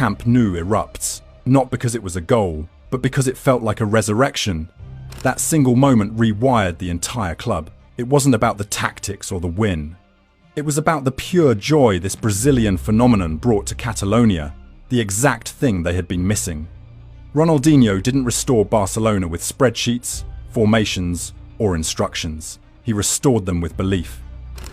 Camp Nou erupts, not because it was a goal, but because it felt like a resurrection. That single moment rewired the entire club. It wasn't about the tactics or the win. It was about the pure joy this Brazilian phenomenon brought to Catalonia, the exact thing they had been missing. Ronaldinho didn't restore Barcelona with spreadsheets, formations, or instructions. He restored them with belief.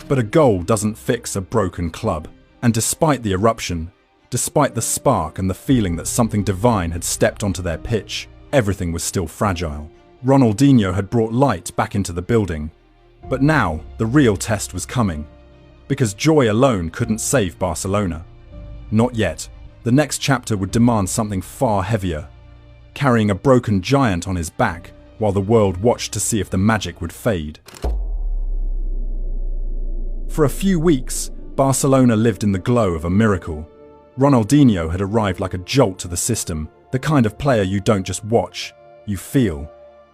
But a goal doesn't fix a broken club. And despite the eruption, despite the spark and the feeling that something divine had stepped onto their pitch, everything was still fragile. Ronaldinho had brought light back into the building. But now, the real test was coming. Because joy alone couldn't save Barcelona. Not yet. The next chapter would demand something far heavier. Carrying a broken giant on his back, while the world watched to see if the magic would fade. For a few weeks, Barcelona lived in the glow of a miracle. Ronaldinho had arrived like a jolt to the system, the kind of player you don't just watch, you feel.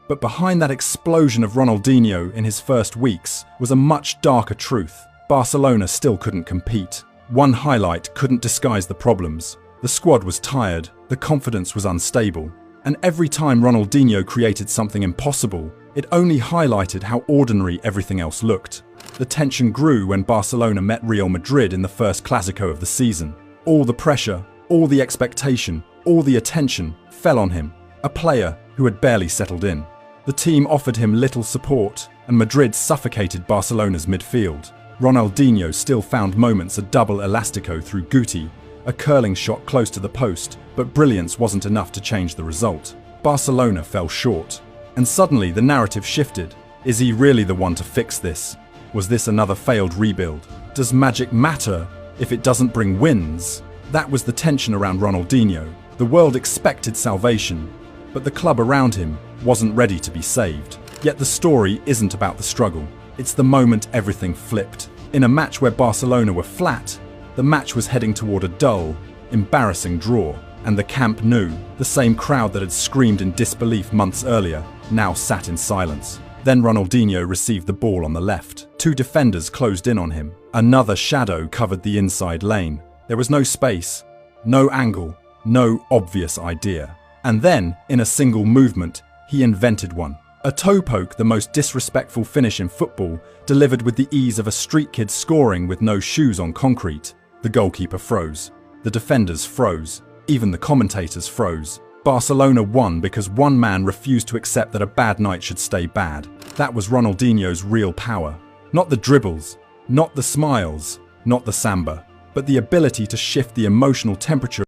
But behind that explosion of Ronaldinho in his first weeks was a much darker truth. Barcelona still couldn't compete. One highlight couldn't disguise the problems. The squad was tired, the confidence was unstable, and every time Ronaldinho created something impossible, it only highlighted how ordinary everything else looked. The tension grew when Barcelona met Real Madrid in the first Clásico of the season. All the pressure, all the expectation, all the attention fell on him, a player who had barely settled in. The team offered him little support, and Madrid suffocated Barcelona's midfield. Ronaldinho still found moments, a double elastico through Guti, a curling shot close to the post, but brilliance wasn't enough to change the result. Barcelona fell short. And suddenly the narrative shifted. Is he really the one to fix this? Was this another failed rebuild? Does magic matter if it doesn't bring wins? That was the tension around Ronaldinho. The world expected salvation, but the club around him wasn't ready to be saved. Yet the story isn't about the struggle. It's the moment everything flipped. In a match where Barcelona were flat, the match was heading toward a dull, embarrassing draw. And the Camp Nou, the same crowd that had screamed in disbelief months earlier, now sat in silence. Then Ronaldinho received the ball on the left. Two defenders closed in on him. Another shadow covered the inside lane. There was no space, no angle, no obvious idea. And then, in a single movement, he invented one. A toe poke, the most disrespectful finish in football, delivered with the ease of a street kid scoring with no shoes on concrete. The goalkeeper froze. The defenders froze. Even the commentators froze. Barcelona won because one man refused to accept that a bad night should stay bad. That was Ronaldinho's real power. Not the dribbles, not the smiles, not the samba, but the ability to shift the emotional temperature